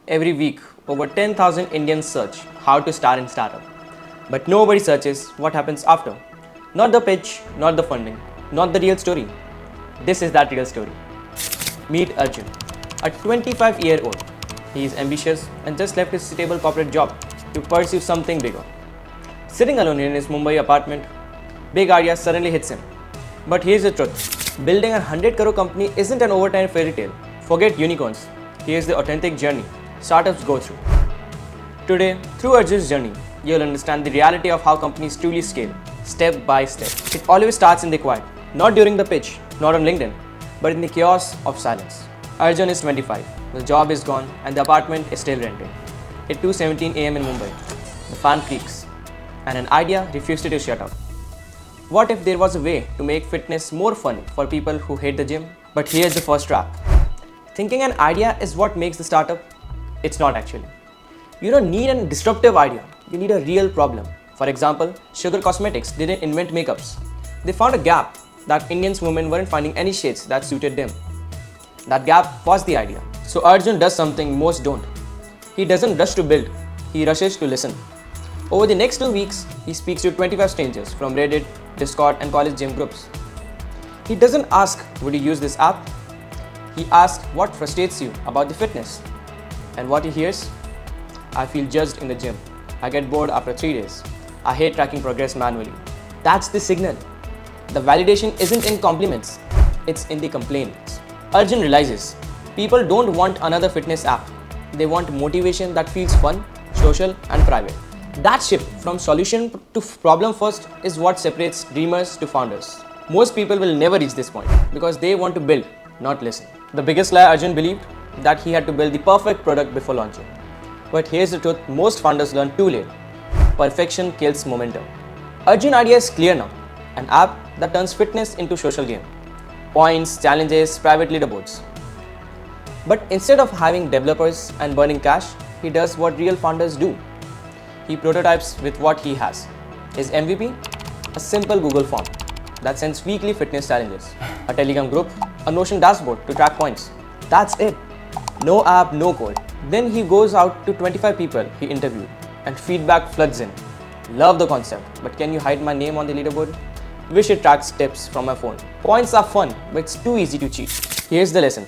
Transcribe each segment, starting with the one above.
Every week, over 10,000 Indians search how to start in startup. But nobody searches what happens after. Not the pitch, not the funding, not the real story. This is that real story. Meet Arjun, a 25-year-old. He is ambitious and just left his stable corporate job to pursue something bigger. Sitting alone in his Mumbai apartment, big idea suddenly hits him. But here's the truth. Building a 100 crore company isn't an overnight fairy tale. Forget unicorns. Here's the authentic journey startups go through. Today, through Arjun's journey, you'll understand the reality of how companies truly scale, step by step. It always starts in the quiet, not during the pitch, not on LinkedIn, but in the chaos of silence. Arjun is 25, the job is gone and the apartment is still rented. At 2:17 a.m. in Mumbai, the fan peaks and an idea refused to shut up. What if there was a way to make fitness more fun for people who hate the gym? But here's the first trap. Thinking an idea is what makes the startup. It's not actually. You don't need a disruptive idea. You need a real problem. For example, Sugar Cosmetics didn't invent makeups. They found a gap that Indian women weren't finding any shades that suited them. That gap was the idea. So Arjun does something most don't. He doesn't rush to build. He rushes to listen. Over the next 2 weeks, he speaks to 25 strangers from Reddit, Discord and college gym groups. He doesn't ask, would you use this app? He asks, what frustrates you about the fitness? And what he hears? I feel judged in the gym. I get bored after 3 days. I hate tracking progress manually. That's the signal. The validation isn't in compliments, it's in the complaints. Arjun realizes people don't want another fitness app. They want motivation that feels fun, social, and private. That shift from solution to problem first is what separates dreamers to founders. Most people will never reach this point because they want to build, not listen. The biggest lie Arjun believed that he had to build the perfect product before launching. But here's the truth most founders learn too late. Perfection kills momentum. Arjun's idea is clear now. An app that turns fitness into social game. Points, challenges, private leaderboards. But instead of having developers and burning cash, he does what real founders do. He prototypes with what he has. His MVP? A simple Google form that sends weekly fitness challenges, a Telegram group, a Notion dashboard to track points. That's it. No app, no code. Then he goes out to 25 people he interviewed and feedback floods in. Love the concept, but can you hide my name on the leaderboard? Wish it tracks tips from my phone. Points are fun, but it's too easy to cheat. Here's the lesson.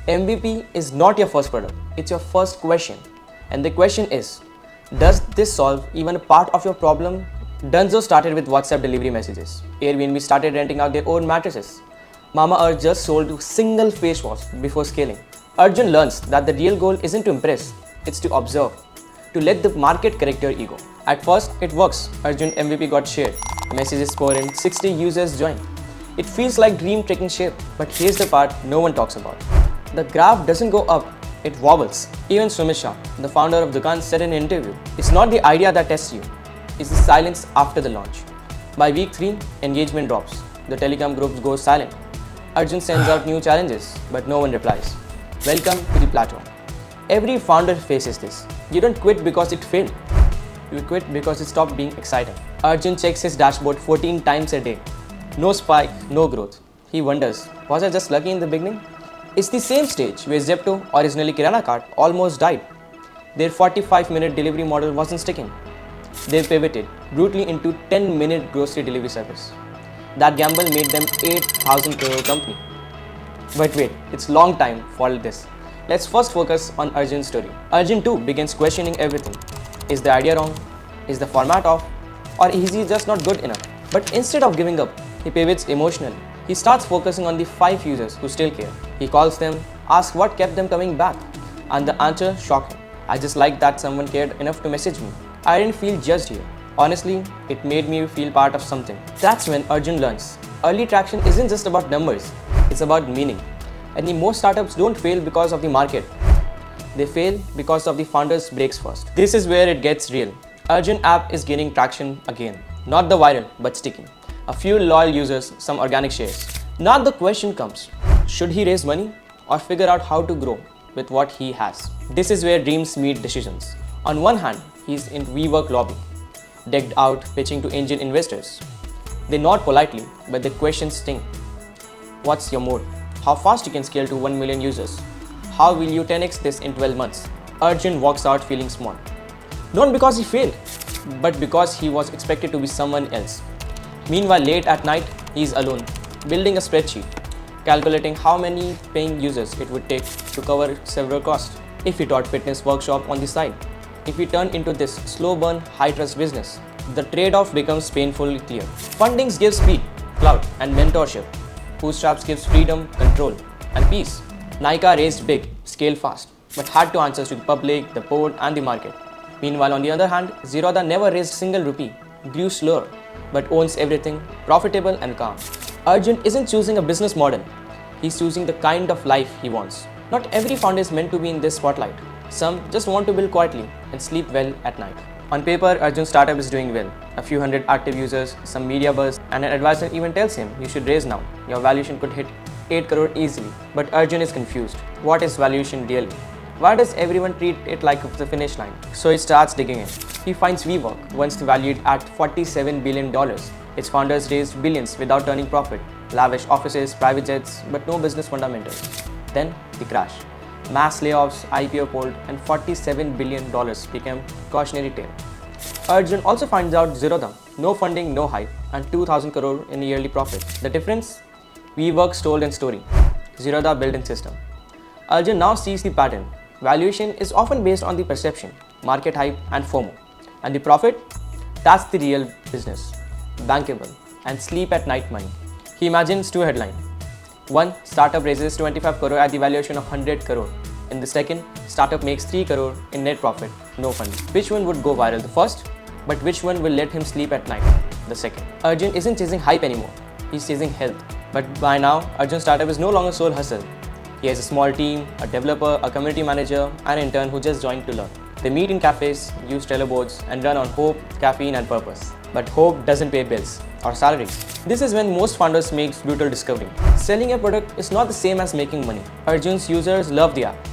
MVP is not your first product, it's your first question. And the question is, does this solve even a part of your problem? Dunzo started with WhatsApp delivery messages. Airbnb started renting out their own mattresses. Mama Earth just sold to single face wash before scaling. Arjun learns that the real goal isn't to impress, it's to observe, to let the market correct your ego. At first, it works. Arjun MVP got shared. Messages pour in, 60 users join. It feels like dream taking shape. But here's the part no one talks about. The graph doesn't go up, it wobbles. Even Sumit Shah, the founder of Dukaan, said in an interview, it's not the idea that tests you, it's the silence after the launch. By week 3, engagement drops. The Telegram groups go silent. Arjun sends out new challenges, but no one replies. Welcome to the plateau. Every founder faces this. You don't quit because it failed. You quit because it stopped being exciting. Arjun checks his dashboard 14 times a day. No spike, no growth. He wonders, was I just lucky in the beginning? It's the same stage where Zepto, originally Kirana Cart, almost died. Their 45-minute delivery model wasn't sticking. They pivoted brutally into 10-minute grocery delivery service. That gamble made them 8,000 crore company. But wait, it's long time for all this. Let's first focus on Arjun's story. Arjun too begins questioning everything. Is the idea wrong? Is the format off? Or is he just not good enough? But instead of giving up, he pivots emotionally. He starts focusing on the 5 users who still care. He calls them, asks what kept them coming back. And the answer shocked him. I just liked that someone cared enough to message me. I didn't feel judged here. Honestly, it made me feel part of something. That's when Arjun learns. Early traction isn't just about numbers, it's about meaning. And the most startups don't fail because of the market. They fail because of the founders' breaks first. This is where it gets real. Arjun app is gaining traction again. Not the viral, but sticky. A few loyal users, some organic shares. Now the question comes, should he raise money or figure out how to grow with what he has? This is where dreams meet decisions. On one hand, he's in WeWork lobby, decked out, pitching to angel investors. They nod politely, but the questions sting. What's your mode? How fast you can scale to 1 million users? How will you 10x this in 12 months? Arjun walks out feeling small. Not because he failed, but because he was expected to be someone else. Meanwhile, late at night, he is alone, building a spreadsheet, calculating how many paying users it would take to cover several costs. If he taught fitness workshop on the side, if he turned into this slow burn, high trust business, the trade-off becomes painfully clear. Fundings give speed, clout, and mentorship. Bootstraps gives freedom, control, and peace. Nykaa raised big, scaled fast, but had to answer to the public, the board, and the market. Meanwhile, on the other hand, Zerodha never raised a single rupee, grew slower, but owns everything, profitable and calm. Arjun isn't choosing a business model, he's choosing the kind of life he wants. Not every founder is meant to be in this spotlight. Some just want to build quietly and sleep well at night. On paper, Arjun's startup is doing well. A few hundred active users, some media buzz, and an advisor even tells him, you should raise now. Your valuation could hit 8 crore easily. But Arjun is confused. What is valuation really? Why does everyone treat it like the finish line? So he starts digging in. He finds WeWork, once valued at $47 billion. Its founders raised billions without turning profit. Lavish offices, private jets, but no business fundamentals. Then the crash. Mass layoffs, IPO pulled, and $47 billion became cautionary tale. Arjun also finds out Zerodha, no funding, no hype, and 2,000 crore in yearly profit. The difference? WeWork told in story, Zerodha built in system. Arjun now sees the pattern. Valuation is often based on the perception, market hype, and FOMO. And the profit? That's the real business. Bankable and sleep at night money. He imagines two headlines. One, startup raises 25 crore at the valuation of 100 crore. In the second, startup makes 3 crore in net profit, no funding. Which one would go viral? The first, but which one will let him sleep at night? The second. Arjun isn't chasing hype anymore, he's chasing health. But by now, Arjun's startup is no longer sole hustle. He has a small team, a developer, a community manager, and an intern who just joined to learn. They meet in cafes, use Trello boards, and run on hope, caffeine, and purpose. But hope doesn't pay bills or salaries. This is when most founders make brutal discovery. Selling a product is not the same as making money. Arjun's users love the app,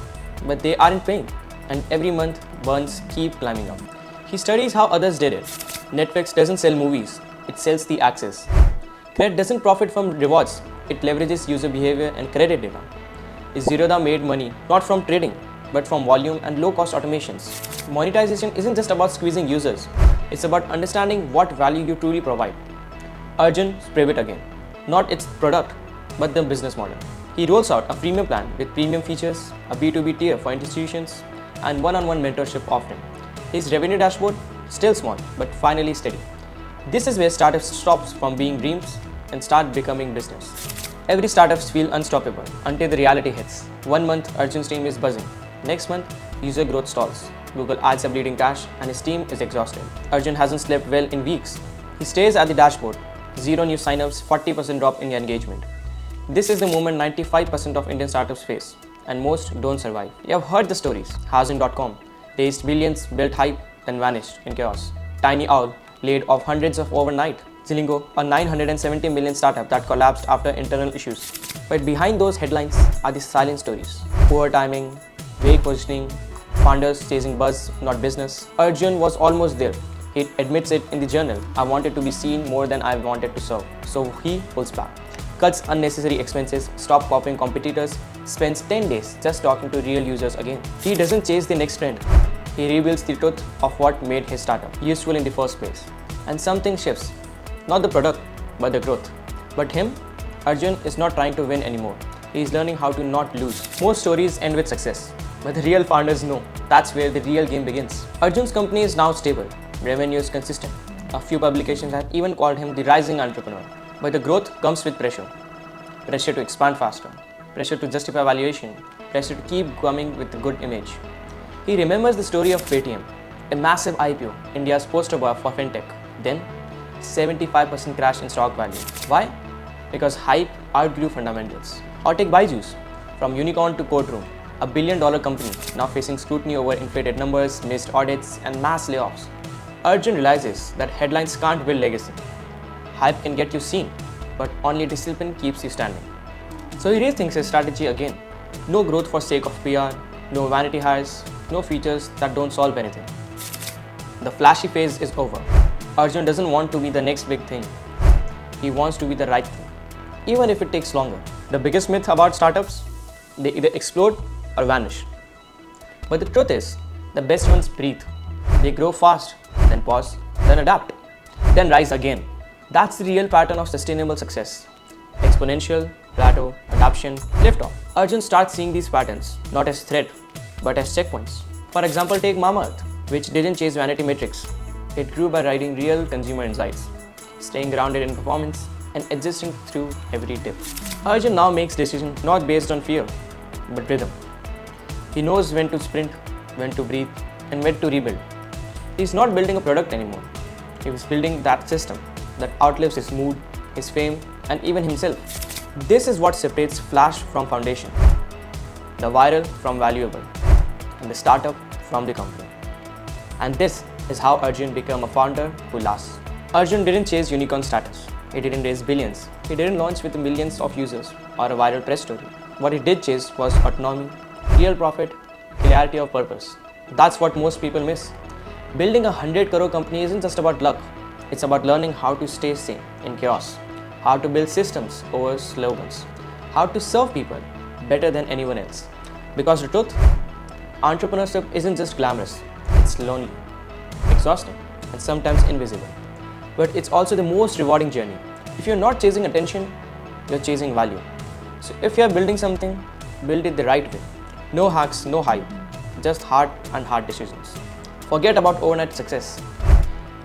but they aren't paying, and every month burns keep climbing up. He studies how others did it. Netflix doesn't sell movies, it sells the access. Credit doesn't profit from rewards, it leverages user behavior and credit data. Zerodha made money not from trading, but from volume and low-cost automations. Monetization isn't just about squeezing users, it's about understanding what value you truly provide. Arjun pivot again, not its product, but the business model. He rolls out a freemium plan with premium features, a B2B tier for institutions, and one-on-one mentorship offering. His revenue dashboard, still small, but finally steady. This is where startups stops from being dreams and start becoming business. Every startup feels unstoppable until the reality hits. 1 month, Arjun's team is buzzing. Next month, user growth stalls. Google ads are bleeding cash and his team is exhausted. Arjun hasn't slept well in weeks. He stares at the dashboard. 0 new signups, 40% drop in engagement. This is the moment 95% of Indian startups face, and most don't survive. You have heard the stories. Housing.com raised billions, built hype, then vanished in chaos. Tiny Owl laid off hundreds of overnight. Zillingo, a 970 million startup that collapsed after internal issues. But behind those headlines are the silent stories. Poor timing, vague positioning, founders chasing buzz, not business. Arjun was almost there. He admits it in the journal. I wanted to be seen more than I wanted to serve. So he pulls back. Cuts unnecessary expenses, stops copying competitors, spends 10 days just talking to real users again. He doesn't chase the next trend. He rebuilds the truth of what made his startup useful in the first place. And something shifts. Not the product, but the growth. But him, Arjun is not trying to win anymore. He is learning how to not lose. Most stories end with success, but the real founders know that's where the real game begins. Arjun's company is now stable, revenue is consistent. A few publications have even called him the rising entrepreneur. But the growth comes with pressure. Pressure to expand faster, pressure to justify valuation, pressure to keep coming with a good image. He remembers the story of Paytm, a massive IPO, India's poster boy for fintech. Then, 75% crash in stock value. Why? Because hype outgrew fundamentals. Or take Byju's, from unicorn to courtroom, a billion-dollar company now facing scrutiny over inflated numbers, missed audits, and mass layoffs. Arjun realizes that headlines can't build legacy. Hype can get you seen, but only discipline keeps you standing. So he rethinks his strategy again. No growth for sake of PR, no vanity hires, no features that don't solve anything. The flashy phase is over. Arjun doesn't want to be the next big thing. He wants to be the right thing, even if it takes longer. The biggest myth about startups? They either explode or vanish. But the truth is, the best ones breathe. They grow fast, then pause, then adapt, then rise again. That's the real pattern of sustainable success. Exponential, plateau, adaptation, liftoff. Arjun starts seeing these patterns not as threat, but as checkpoints. For example, take Mamaearth, which didn't chase vanity metrics. It grew by riding real consumer insights, staying grounded in performance, and adjusting through every dip. Arjun now makes decisions not based on fear, but rhythm. He knows when to sprint, when to breathe, and when to rebuild. He's not building a product anymore. He was building that system that outlives his mood, his fame, and even himself. This is what separates flash from foundation, the viral from valuable, and the startup from the company. And this is how Arjun became a founder who lasts. Arjun didn't chase unicorn status. He didn't raise billions. He didn't launch with millions of users or a viral press story. What he did chase was autonomy, real profit, clarity of purpose. That's what most people miss. Building a 100 crore company isn't just about luck. It's about learning how to stay sane in chaos, how to build systems over slogans, how to serve people better than anyone else. Because the truth, entrepreneurship isn't just glamorous, it's lonely, exhausting, and sometimes invisible. But it's also the most rewarding journey. If you're not chasing attention, you're chasing value. So if you're building something, build it the right way. No hacks, no hype, just heart and hard decisions. Forget about overnight success.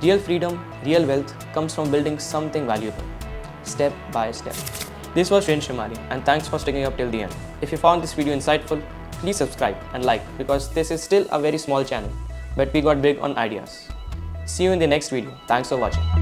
Real freedom, real wealth comes from building something valuable, step by step. This was Srin Shamari, and thanks for sticking up till the end. If you found this video insightful, please subscribe and like, because this is still a very small channel, but we got big on ideas. See you in the next video. Thanks for watching.